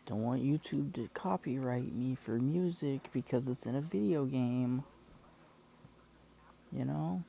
Don't want YouTube to copyright me for music because it's in a video game. You know?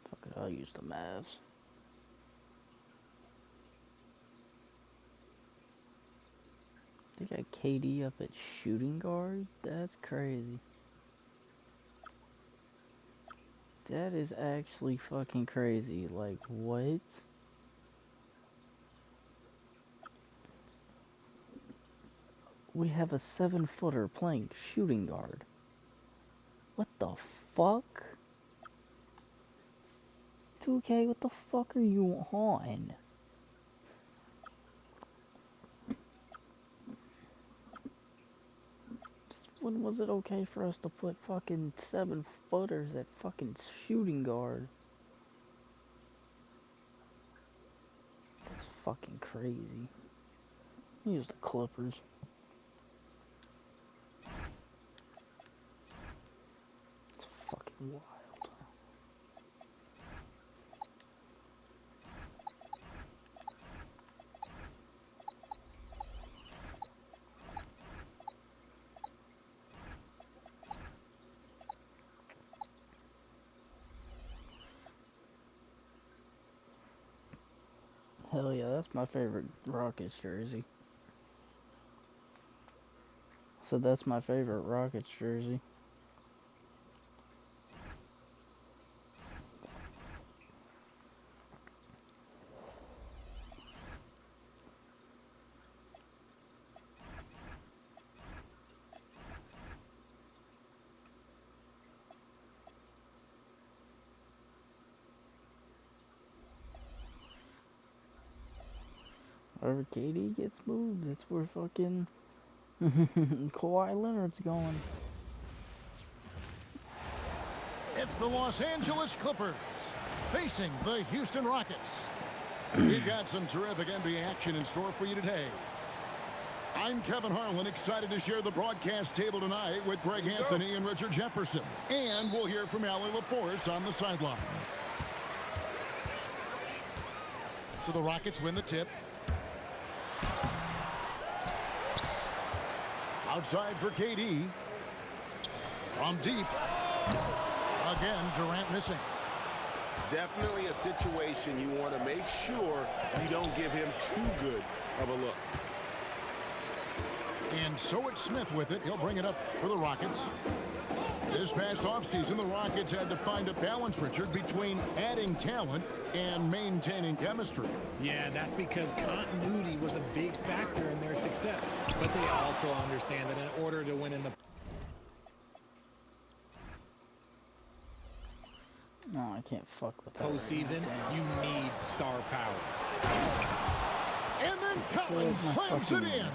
Fuck it, I'll use the Mavs. They got KD up at shooting guard? That's crazy. That is actually fucking crazy. Like, what? We have a 7-footer playing shooting guard. What the fuck? 2K, what the fuck are you on? When was it okay for us to put fucking 7-footers at fucking shooting guard? That's fucking crazy. Use the Clippers. It's fucking wild. Hell yeah, that's my favorite Rockets jersey. So that's my favorite Rockets jersey. Wherever KD gets moved, that's where fucking Kawhi Leonard's going. It's the Los Angeles Clippers facing the Houston Rockets. We've got some terrific NBA action in store for you today. I'm Kevin Harlan, excited to share the broadcast table tonight with Greg Anthony and Richard Jefferson. And we'll hear from Allie LaForce on the sideline. So the Rockets win the tip. Outside for KD. From deep. Again, Durant missing. Definitely a situation you want to make sure you don't give him too good of a look. And so it's Smith with it. He'll bring it up for the Rockets. This past offseason, the Rockets had to find a balance, Richard, between adding talent and maintaining chemistry. Yeah, that's because continuity was a big factor in their success. But they also understand that in order to win in the No, I can't fuck with that. postseason, you need star power. And then Collins slams it in.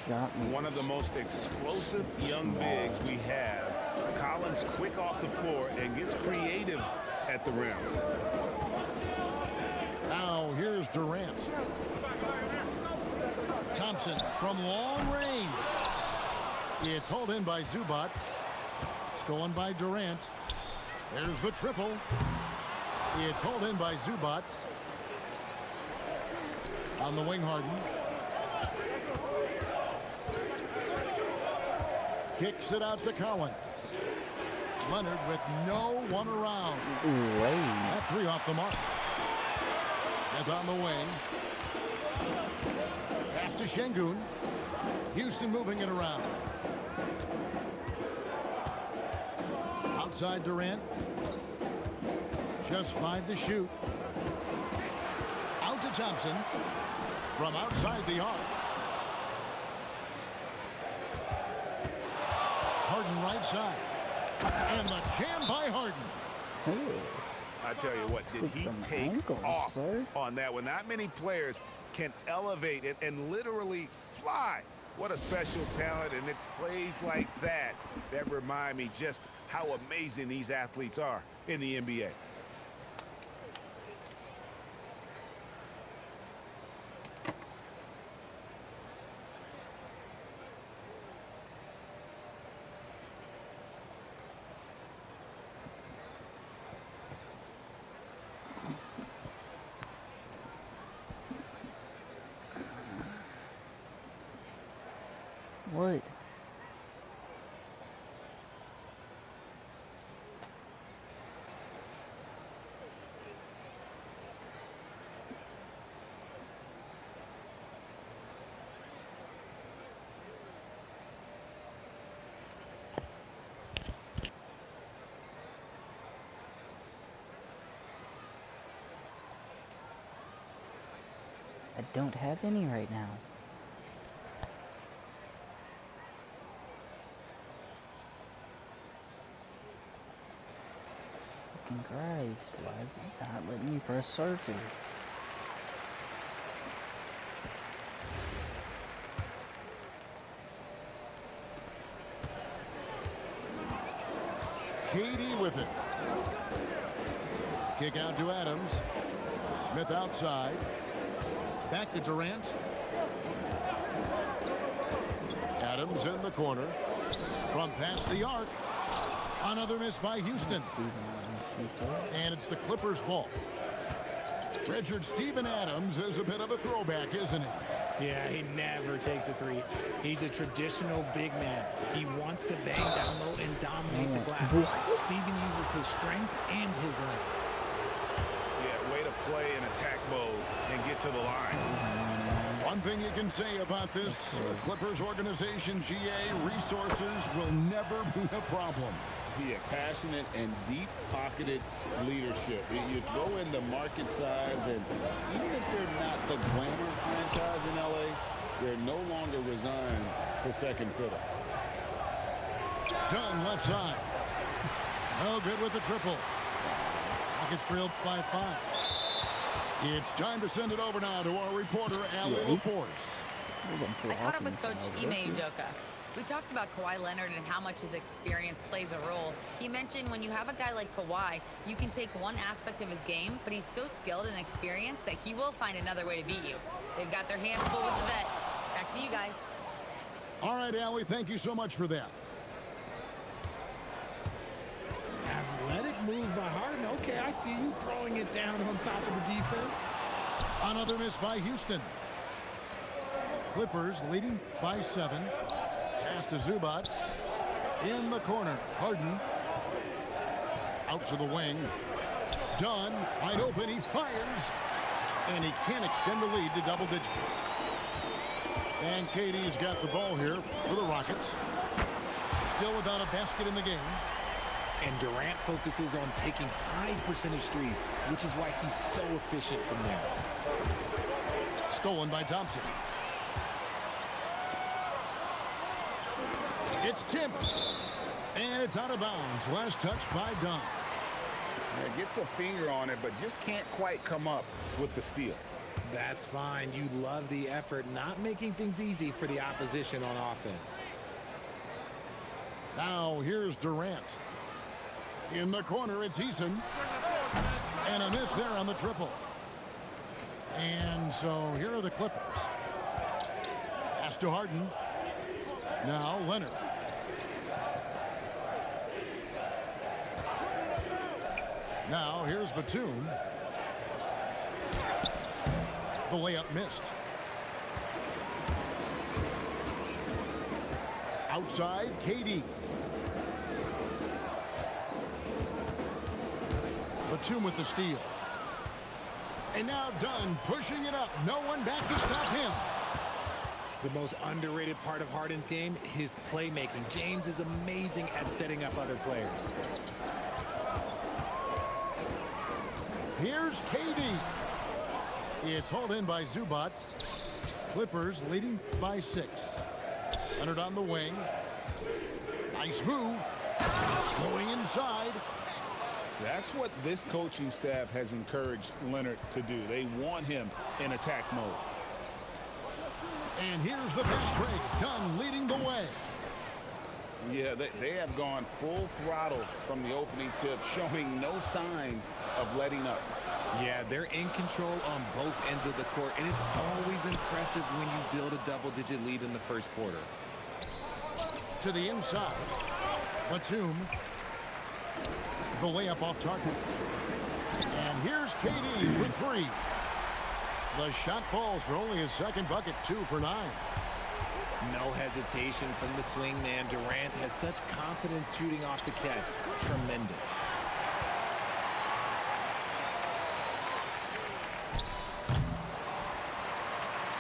Shot me. One of the most explosive young bigs we have. Collins quick off the floor and gets creative at the rim. Now here's Durant. Thompson from long range. It's hauled in by Zubac. Stolen by Durant. There's the triple. It's hauled in by Zubac. On the wing, Harden. Kicks it out to Collins. Leonard with no one around. Ooh, wait. That three off the mark. Smith on the wing. Pass to Şengün. Houston moving it around. Outside Durant. Just 5 to shoot. Out to Thompson. From outside the arc. Harden right side. And the jam by Harden. Ooh. I tell you what, did he them take ankles, off sir. on that one? Not many players can elevate it and literally fly. What a special talent, and it's plays like that that remind me just how amazing these athletes are in the NBA. What? I don't have any right now. Fucking Christ, why is it not letting me press circle? KD with it. Kick out to Adams. Smith outside. Back to Durant. Adams in the corner. From past the arc. Another miss by Houston. And it's the Clippers' ball. Richard Steven Adams is a bit of a throwback, isn't he? Yeah, he never takes a three. He's a traditional big man. He wants to bang down low and dominate the glass. Steven uses his strength and his length. Yeah, way to play in attack mode and get to the line. One thing you can say about this Clippers organization, GA, resources will never be a problem. Yeah, passionate and deep-pocketed leadership. You throw in the market size, and even if they're not the glamour franchise in LA, they're no longer resigned to second fiddle. Dunn left side. No good with the triple. Rockets trailed by 5. It's time to send it over now to our reporter, Allie LaForce. I caught up with Coach Ime Udoka. We talked about Kawhi Leonard and how much his experience plays a role. He mentioned when you have a guy like Kawhi, you can take one aspect of his game, but he's so skilled and experienced that he will find another way to beat you. They've got their hands full with the vet. Back to you guys. All right, Allie, thank you so much for that. Athletic move by Harden. Okay, I see you throwing it down on top of the defense. Another miss by Houston. Clippers leading by 7. Pass to Zubac. In the corner. Harden. Out to the wing. Dunn. Wide open. He fires. And he can't extend the lead to double digits. And KD's got the ball here for the Rockets. Still without a basket in the game. And Durant focuses on taking high percentage threes, which is why he's so efficient from there. Stolen by Thompson. It's tipped. And it's out of bounds. Last touch by Dunn. Yeah, gets a finger on it, but just can't quite come up with the steal. That's fine. You love the effort, not making things easy for the opposition on offense. Now here's Durant. In the corner, it's Eason. And a miss there on the triple. And so here are the Clippers. Pass to Harden. Now Leonard. Now here's Batum. The layup missed. Outside, KD. Batum with the steal. And now Dunn pushing it up. No one back to stop him. The most underrated part of Harden's game, his playmaking. James is amazing at setting up other players. Here's KD. It's hauled in by Zubac. Clippers leading by 6. Leonard on the wing. Nice move. Going inside. That's what this coaching staff has encouraged Leonard to do. They want him in attack mode. And here's the fast break. Dunn leading the way. Yeah, they have gone full throttle from the opening tip, showing no signs of letting up. Yeah, they're in control on both ends of the court, and it's always impressive when you build a double-digit lead in the first quarter. To the inside. Batum. The layup off target. And here's KD for 3. The shot falls for only his second bucket, 2 for 9. No hesitation from the swing man. Durant has such confidence shooting off the catch. Tremendous.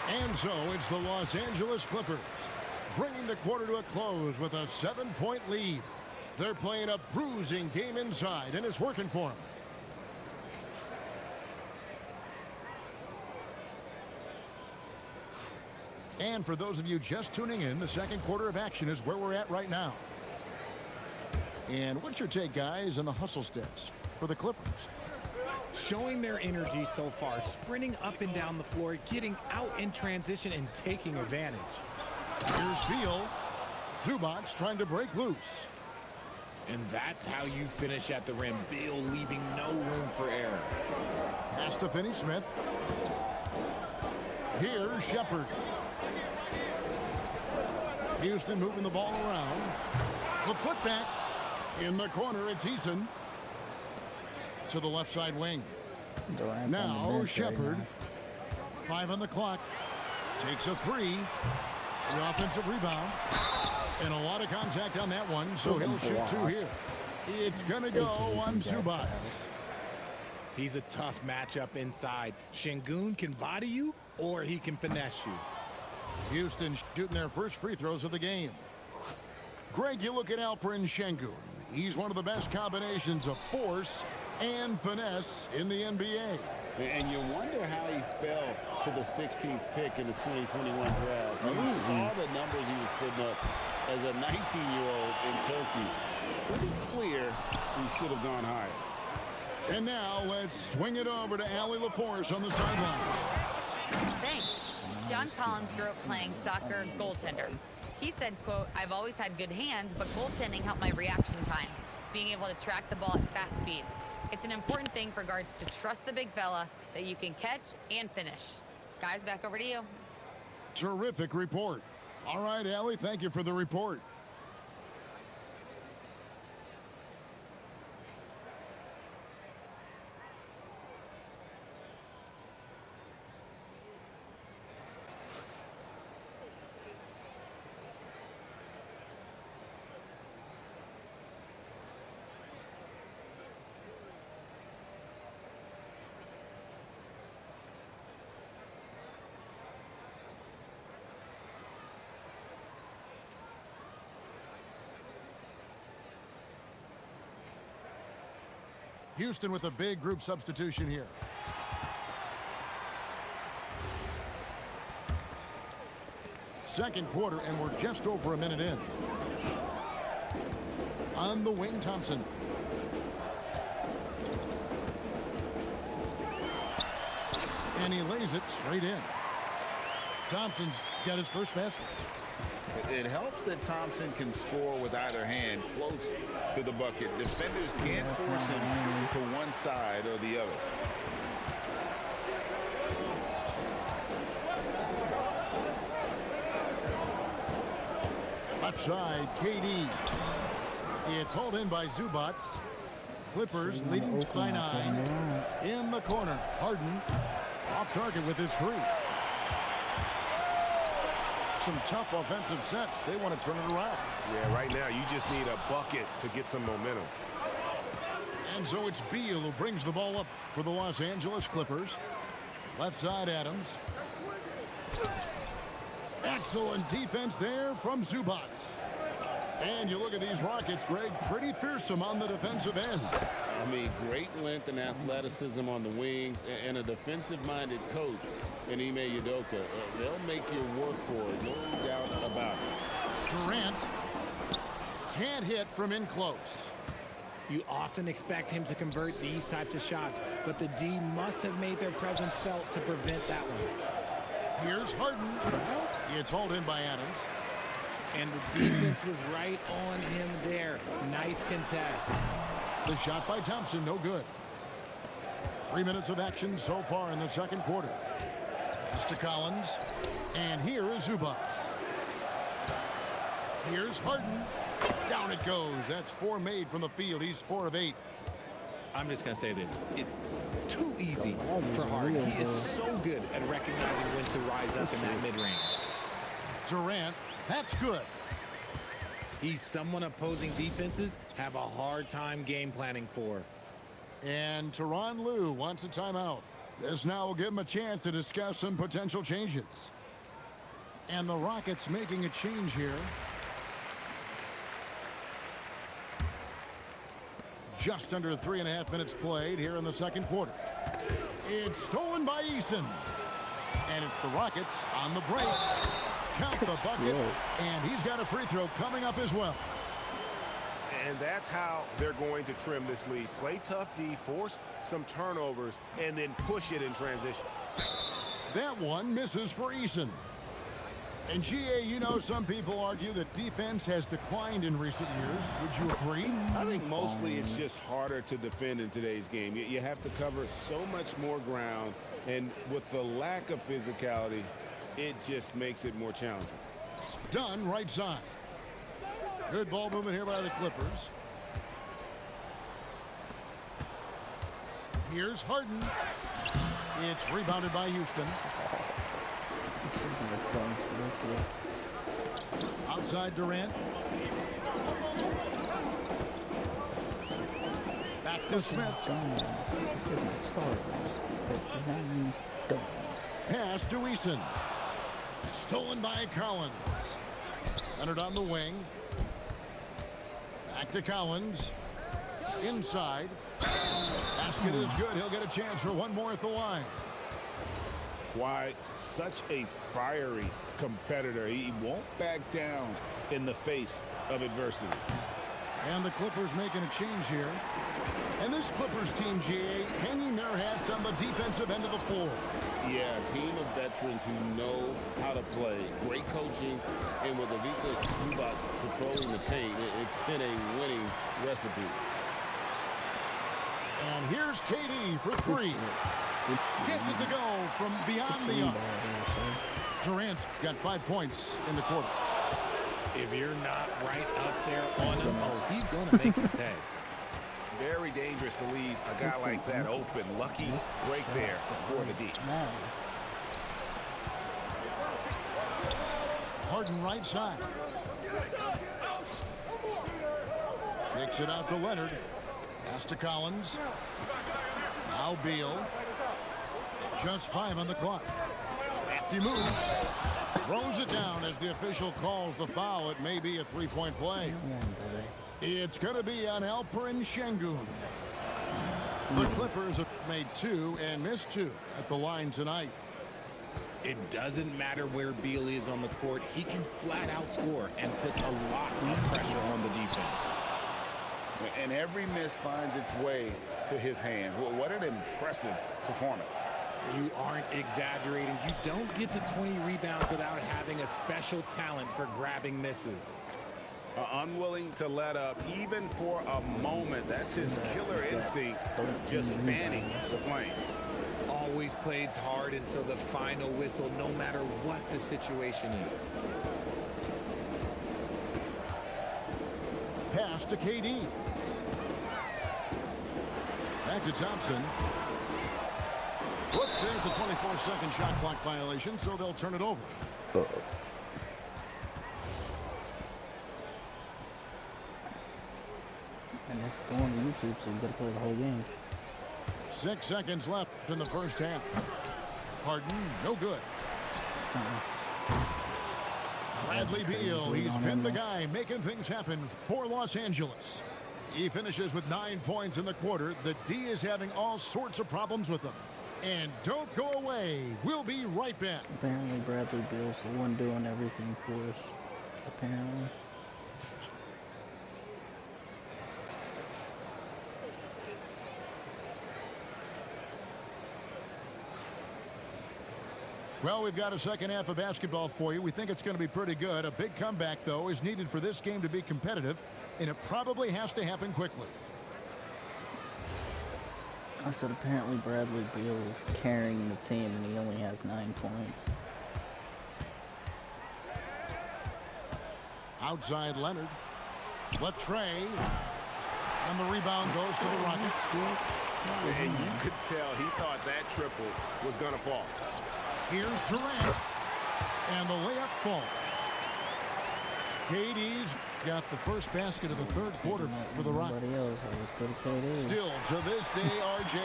And so it's the Los Angeles Clippers bringing the quarter to a close with a 7-point lead. They're playing a bruising game inside, and it's working for them. And for those of you just tuning in, the second quarter of action is where we're at right now. And what's your take, guys, on the hustle sticks for the Clippers? Showing their energy so far, sprinting up and down the floor, getting out in transition, and taking advantage. Here's Beal. Zubac trying to break loose. And that's how you finish at the rim. Beal leaving no room for error. Pass to Finney-Smith. Here's Shepard. Houston moving the ball around. The putback. In the corner, it's Eason. To the left side wing. Durant's on the Now bench Shepard. right 5 on the clock. Takes a 3. The offensive rebound. And a lot of contact on that one, so he'll shoot 2 here. It's going to go on Zubac. He's a tough matchup inside. Şengün can body you, or he can finesse you. Houston shooting their first free throws of the game. Greg, you look at Alperen Şengün. He's one of the best combinations of force and finesse in the NBA. And you wonder how he fell to the 16th pick in the 2021 draft. You saw the numbers he was putting up as a 19-year-old in Turkey. Pretty clear he should have gone higher. And now let's swing it over to Allie LaForce on the sideline. Thanks. John Collins grew up playing soccer goaltender. He said, quote, "I've always had good hands, but goaltending helped my reaction time, being able to track the ball at fast speeds. It's an important thing for guards to trust the big fella that you can catch and finish." Guys, back over to you. Terrific report. All right, Allie, thank you for the report. Houston with a big group substitution here. Second quarter, and we're just over a minute in. On the wing, Thompson. And he lays it straight in. Thompson's got his first basket. It helps that Thompson can score with either hand close to the bucket. Defenders can't force him to one side or the other. Left side, KD. It's hauled in by Zubac. Clippers leading by 9. In the corner, Harden off target with his 3. Some tough offensive sets. They want to turn it around. Yeah, right now you just need a bucket to get some momentum. And so it's Beal who brings the ball up for the Los Angeles Clippers. Left side, Adams. Excellent defense there from Zubats. And you look at these Rockets, Greg, pretty fearsome on the defensive end. I mean, great length and athleticism on the wings, and a defensive-minded coach in Ime Udoka. They'll make you work for it, no doubt about it. Durant can't hit from in close. You often expect him to convert these types of shots, but the D must have made their presence felt to prevent that one. Here's Harden. It's hauled in by Adams. And the defense was right on him there. Nice contest. The shot by Thompson, no good. 3 minutes of action so far in the second quarter. Pass to Collins. And here is Zubats. Here's Harden. Down it goes. That's 4 made from the field. He's 4 of 8. I'm just going to say this. It's too easy for Harden. He is so good at recognizing when to rise up in that mid-range. Durant, that's good. He's someone opposing defenses have a hard time game planning for. And Tyronn Lue wants a timeout. This now will give him a chance to discuss some potential changes. And the Rockets making a change here. Just under 3.5 minutes played here in the second quarter. It's stolen by Eason. And it's the Rockets on the break. Count the bucket. And he's got a free throw coming up as well. And that's how they're going to trim this lead. Play tough D, force some turnovers, and then push it in transition. That one misses for Eason. And GA, you know, some people argue that defense has declined in recent years. Would you agree? I think mostly it's just harder to defend in today's game. You have to cover so much more ground, and with the lack of physicality, it just makes it more challenging. Dunn, right side. Good ball movement here by the Clippers. Here's Harden. It's rebounded by Houston. Outside Durant. Back to Smith. Pass to Eason. Stolen by Collins. Leonard on the wing. Back to Collins. Inside. Basket is good. He'll get a chance for one more at the line. Why, such a fiery competitor. He won't back down in the face of adversity. And the Clippers making a change here. And this Clippers team, GA, hanging their hats on the defensive end of the floor. Yeah, a team of veterans who know how to play. Great coaching, and with Ivica Zubats patrolling the paint, it's been a winning recipe. And here's KD for 3. Gets it to go from beyond the arc. Durant's got 5 points in the quarter. If you're not right up there on him, oh, he's going to make it pay. Very dangerous to leave a guy like that open. Lucky break there for the D. Harden right side. Takes it out to Leonard. Pass to Collins. Now Beal. Just 5 on the clock. Crafty moves. Throws it down as the official calls the foul. It may be a three-point play. It's going to be on Alperen Sengun. The Clippers have made 2 and missed 2 at the line tonight. It doesn't matter where Beal is on the court. He can flat out score and puts a lot of pressure on the defense. And every miss finds its way to his hands. What an impressive performance. You aren't exaggerating. You don't get to 20 rebounds without having a special talent for grabbing misses. Unwilling to let up even for a moment. That's his killer instinct, just fanning the flame. Always plays hard until the final whistle, no matter what the situation is. Pass to KD. Back to Thompson. Whoops, there's the 24-second shot clock violation, so they'll turn it over. And it's going to YouTube, so you gotta play the whole game. 6 seconds left in the first half. Harden, no good. Bradley Beal, he's been the guy making things happen for Los Angeles. He finishes with 9 points in the quarter. The D is having all sorts of problems with him. And don't go away. We'll be right back. Apparently Bradley Beal's the one doing everything for us. Apparently. Well, we've got a second half of basketball for you. We think it's going to be pretty good. A big comeback, though, is needed for this game to be competitive, and it probably has to happen quickly. I said apparently Bradley Beal is carrying the team, and he only has 9 points. Outside Leonard. Latrey. And the rebound goes to the Rockets. And you could tell he thought that triple was going to fall. Here's Durant. And the layup falls. KD's got the first basket of the third quarter for the Rockets. Still, to this day, RJ,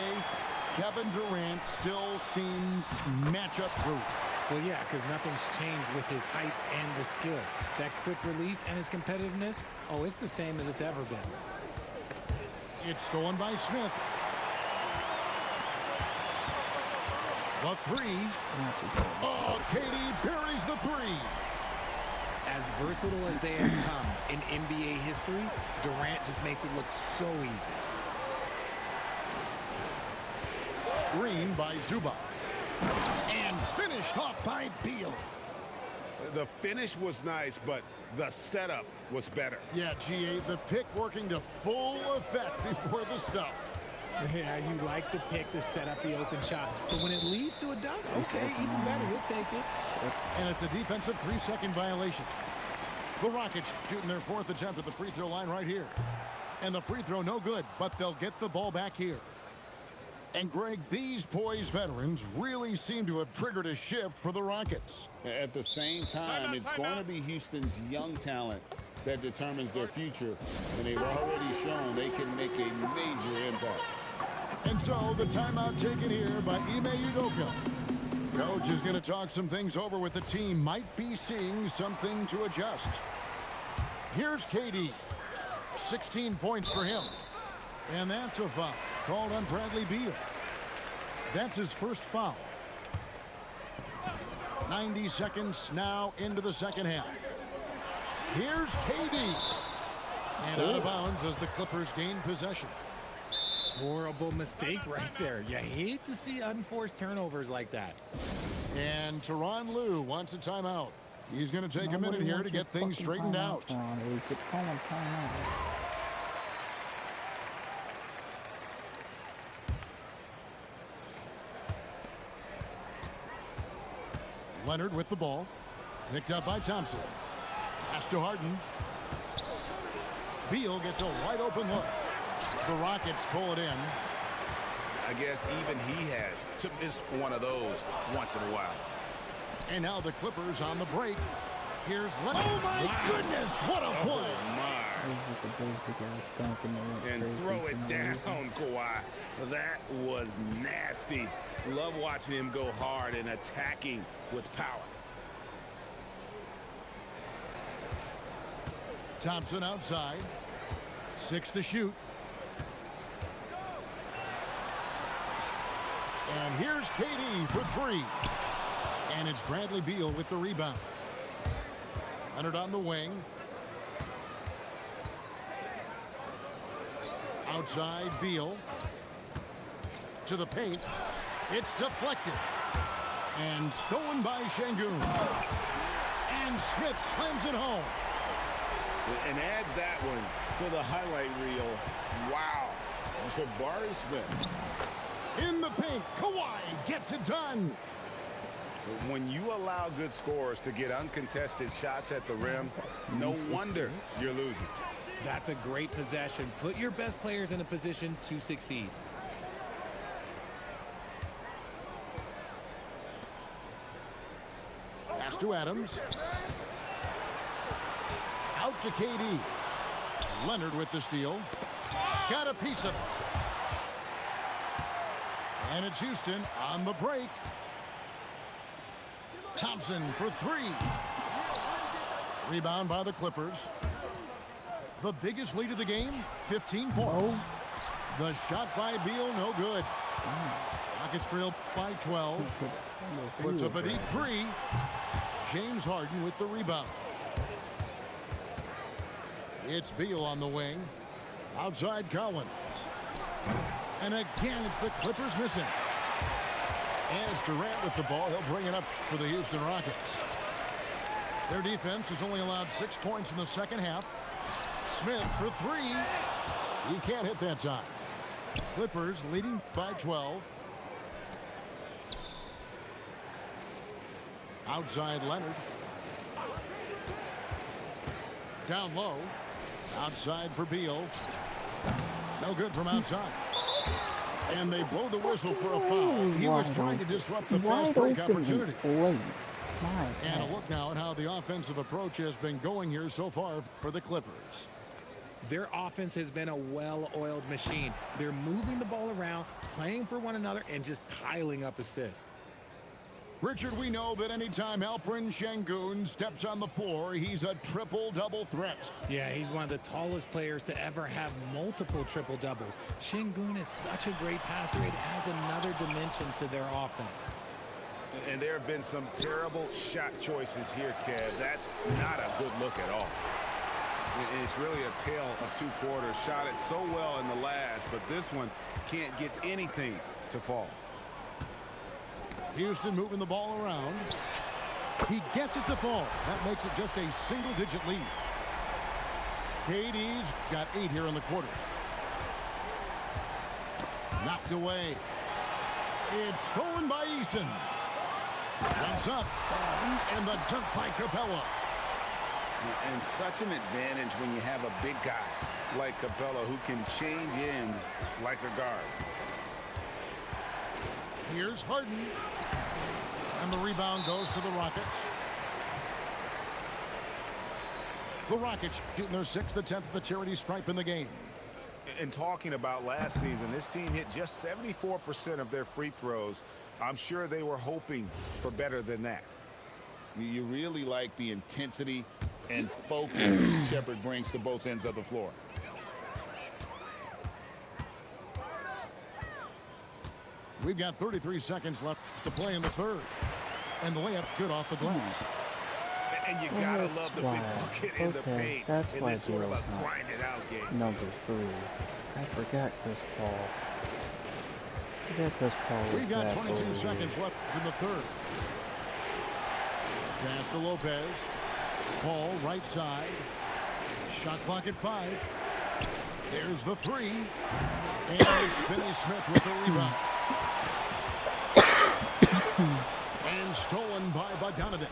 Kevin Durant still seems matchup proof. Well, yeah, because nothing's changed with his height and the skill. That quick release and his competitiveness, oh, it's the same as it's ever been. It's stolen by Smith. The three. Oh, KD buries the three. As versatile as they have come in NBA history, Durant just makes it look so easy. Screen by Zubac. And finished off by Beal. The finish was nice, but the setup was better. Yeah, GA, the pick working to full effect before the stuff. Yeah, you like the pick to set up the open shot. But when it leads to a dunk, okay, even better, he'll take it. And it's a defensive 3-second violation. The Rockets shooting their fourth attempt at the free throw line right here. And the free throw no good, but they'll get the ball back here. And Greg, these poised veterans really seem to have triggered a shift for the Rockets. At the same time, it's going to be Houston's young talent that determines their future. And they've already shown they can make a major impact. And so the timeout taken here by Ime Udoka. Coach is going to talk some things over with the team. Might be seeing something to adjust. Here's KD. 16 points for him. And that's a foul called on Bradley Beal. That's his first foul. 90 seconds now into the second half. Here's KD. And out of bounds as the Clippers gain possession. Horrible mistake right there. You hate to see unforced turnovers like that. And Tyronn Lue wants a timeout. He's going to take a minute here to get things straightened out. Leonard with the ball. Picked up by Thompson. Pass to Harden. Beal gets a wide open look. The Rockets pull it in. I guess even he has to miss one of those once in a while. And now the Clippers on the break. Here's Leonard. Oh, my goodness. What a play. And throw it down, Kawhi. That was nasty. Love watching him go hard and attacking with power. Thompson outside. 6 to shoot. And here's KD for 3. And it's Bradley Beal with the rebound. Leonard on the wing. Outside Beal. To the paint. It's deflected. And stolen by Şengün. And Smith slams it home. And add that one to the highlight reel. Wow. Jabari Smith. In the paint, Kawhi gets it done. When you allow good scorers to get uncontested shots at the rim, no wonder you're losing. That's a great possession. Put your best players in a position to succeed. Pass to Adams. Out to KD. Leonard with the steal. got a piece of it. And it's Houston on the break. Thompson for three. Rebound by the Clippers. The biggest lead of the game, 15 points. Oh. The shot by Beal, no good. Rockets trail by 12. Puts up a deep three. James Harden with the rebound. It's Beal on the wing. Outside Collins. And again, it's the Clippers missing. And it's Durant with the ball. He'll bring it up for the Houston Rockets. Their defense has only allowed 6 points in the second half. Smith for three. He can't hit that time. Clippers leading by 12. Outside Leonard. Down low. Outside for Beal. No good from outside. And they blow the whistle for a foul. He was trying to disrupt the fast break opportunity. And a look now at how the offensive approach has been going here so far for the Clippers. Their offense has been a well-oiled machine. They're moving the ball around, playing for one another, and just piling up assists. Richard, we know that anytime Alperen Şengün steps on the floor, he's a triple-double threat. Yeah, he's one of the tallest players to ever have multiple triple-doubles. Şengün is such a great passer, it adds another dimension to their offense. And there have been some terrible shot choices here, Kev. That's not a good look at all. And it's really a tale of two quarters. Shot it so well in the last, but this one can't get anything to fall. Houston moving the ball around. He gets it to fall. That makes it just a single-digit lead. KD's got 8 here in the quarter. Knocked away. It's stolen by Eason. Jumps up. And the dunk by Capella. And such an advantage when you have a big guy like Capella who can change ends like a guard. Here's Harden. And the rebound goes to the Rockets. The Rockets shooting their 6th attempt at the charity stripe in the game. And talking about last season, this team hit just 74% of their free throws. I'm sure they were hoping for better than that. You really like the intensity and focus Shepherd brings to both ends of the floor. We've got 33 seconds left to play in the third. And the layup's good off the glass. And you gotta love the big bucket in the paint in this sort of a grinded out game. Number 3. I forgot Chris Paul. We've got 22 seconds left in the third. Pass to Lopez. Paul right side. Shot clock at 5. There's the 3. And it's Finney-Smith with the rebound. And stolen by Bogdanovic.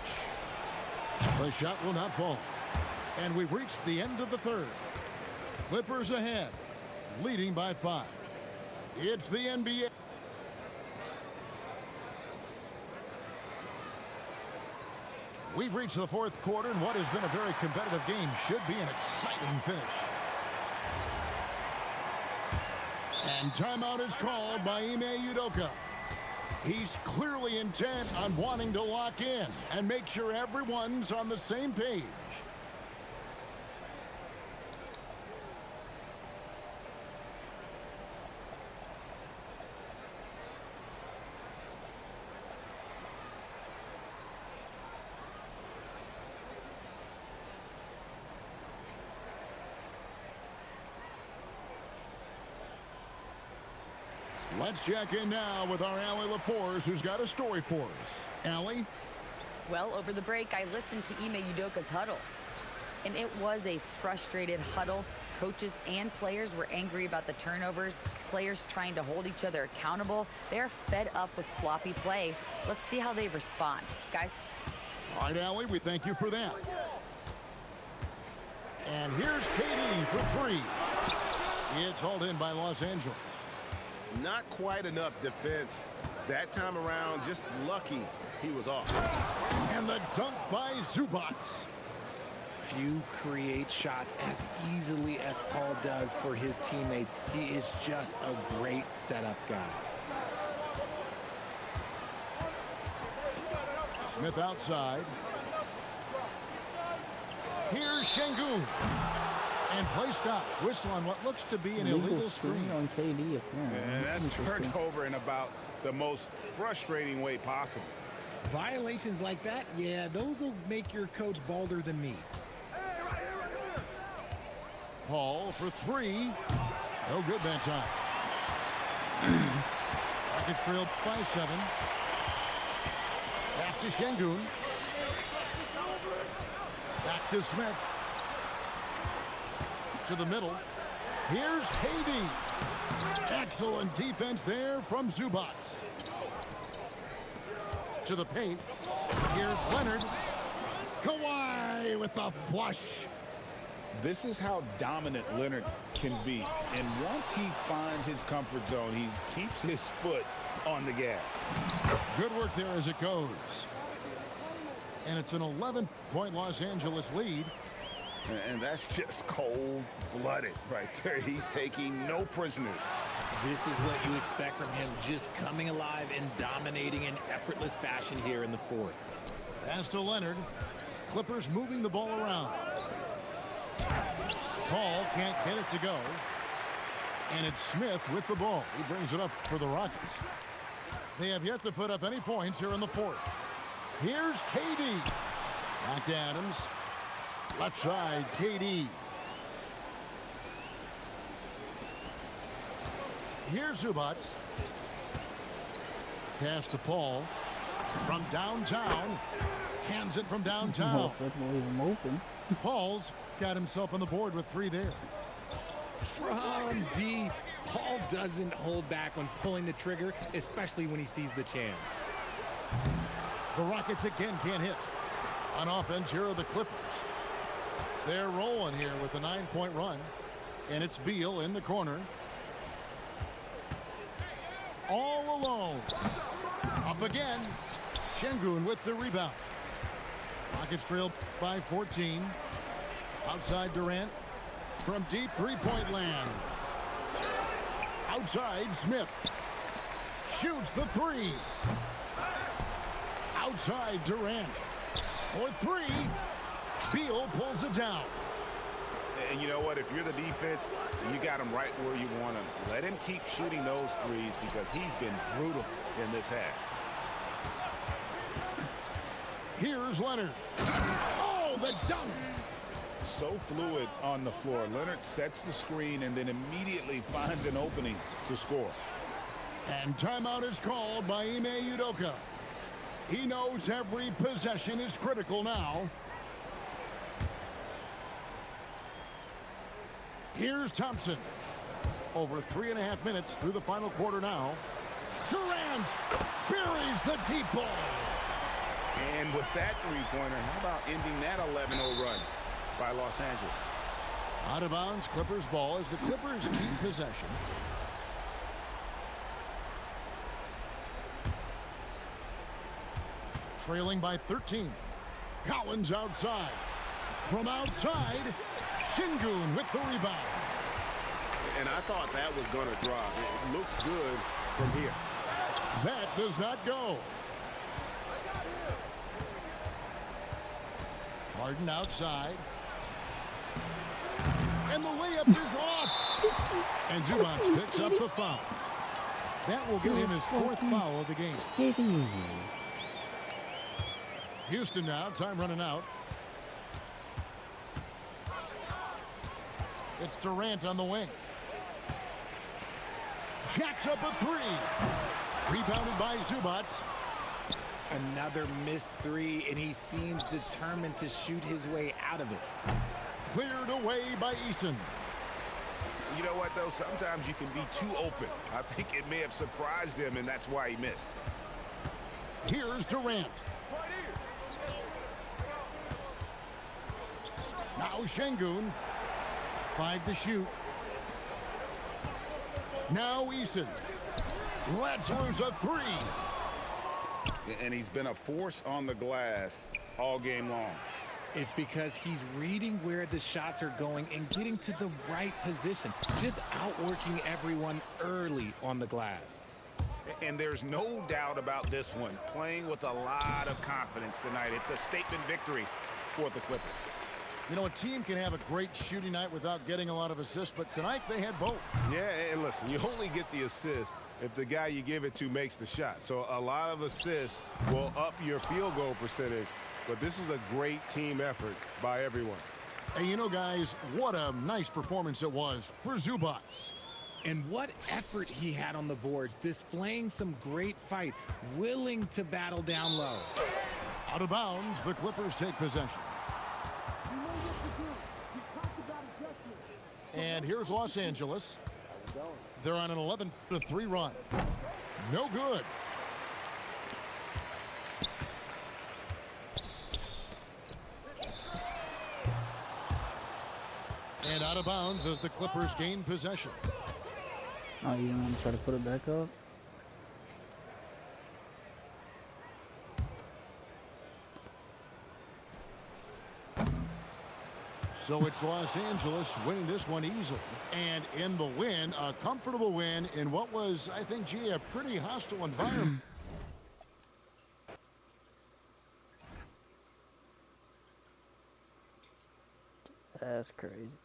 The shot will not fall. And we've reached the end of the third. Clippers ahead, leading by 5. It's the NBA. We've reached the fourth quarter, and what has been a very competitive game should be an exciting finish. And timeout is called by Ime Udoka. He's clearly intent on wanting to lock in and make sure everyone's on the same page. Let's check in now with our Allie LaForce, who's got a story for us. Allie? Well, over the break, I listened to Ime Udoka's huddle. And it was a frustrated huddle. Coaches and players were angry about the turnovers. Players trying to hold each other accountable. They're fed up with sloppy play. Let's see how they respond. Guys? All right, Allie, we thank you for that. And here's KD for 3. It's hauled in by Los Angeles. Not quite enough defense. That time around, just lucky he was off. And the dunk by Zubac. few create shots as easily as Paul does for his teammates. He is just a great setup guy. Smith outside. Here's Şengün. And play stops. Whistle on what looks to be an illegal screen. On KD, apparently. And that's turned over in about the most frustrating way possible. Violations like that, yeah, those will make your coach balder than me. Paul for three. No good that time. Rockets trailed by 7. Pass to Şengün. Back to Smith. To the middle. Here's KD. Excellent defense there from Zubac. To the paint. Here's Leonard. Kawhi with the flush. This is how dominant Leonard can be. And once he finds his comfort zone, he keeps his foot on the gas. Good work there as it goes. And it's an 11-point Los Angeles lead. And that's just cold-blooded right there. He's taking no prisoners. This is what you expect from him, just coming alive and dominating in effortless fashion here in the fourth. Pass to Leonard. Clippers moving the ball around. Paul can't get it to go. And it's Smith with the ball. He brings it up for the Rockets. They have yet to put up any points here in the fourth. Here's KD. Back to Adams. Left side, KD. Here's Zubac. Pass to Paul. From downtown. Cans it from downtown. Paul's got himself on the board with 3 there. From deep, Paul doesn't hold back when pulling the trigger, especially when he sees the chance. The Rockets again can't hit. On offense, here are the Clippers. They're rolling here with a 9-point run. And it's Beal in the corner. All alone. Up again. Şengün with the rebound. Rockets trail by 14. Outside Durant. From deep three-point land. Outside Smith. Shoots the 3. Outside Durant. For 3. Beal pulls it down. And you know what? If you're the defense, you got him right where you want him. Let him keep shooting those threes because he's been brutal in this half. Here's Leonard. Oh, the dunk. So fluid on the floor. Leonard sets the screen and then immediately finds an opening to score. And timeout is called by Ime Udoka. He knows every possession is critical now. Here's Thompson. Over 3.5 minutes through the final quarter now. Durant buries the deep ball. And with that three-pointer, how about ending that 11-0 run by Los Angeles? Out of bounds, Clippers ball as the Clippers keep possession. Trailing by 13. Collins outside. From outside, Şengün with the rebound. And I thought that was going to drop. It looked good from here. That does not go. Harden outside. And the layup is off. And Zubac picks up the foul. That will get him his 4th foul of the game. Houston now, time running out. It's Durant on the wing. Jacks up a 3. Rebounded by Zubac. Another missed 3, and he seems determined to shoot his way out of it. Cleared away by Eason. You know what, though? Sometimes you can be too open. I think it may have surprised him, and that's why he missed. Here's Durant. Now Şengün. 5 to shoot. Now Eason. Lets loose a 3. And he's been a force on the glass all game long. It's because he's reading where the shots are going and getting to the right position, just outworking everyone early on the glass. And there's no doubt about this one. Playing with a lot of confidence tonight. It's a statement victory for the Clippers. You know, a team can have a great shooting night without getting a lot of assists, but tonight they had both. Yeah, and listen, you only get the assist if the guy you give it to makes the shot. So a lot of assists will up your field goal percentage, but this was a great team effort by everyone. And you know, guys, what a nice performance it was for Zubac. And what effort he had on the boards, displaying some great fight, willing to battle down low. Out of bounds, the Clippers take possession. And here's Los Angeles. They're on an 11-3 run. No good. And out of bounds as the Clippers gain possession. Oh, you want to try to put it back up? So it's Los Angeles winning this one easily. And in the win, a comfortable win in what was, I think, gee, a pretty hostile environment. That's crazy.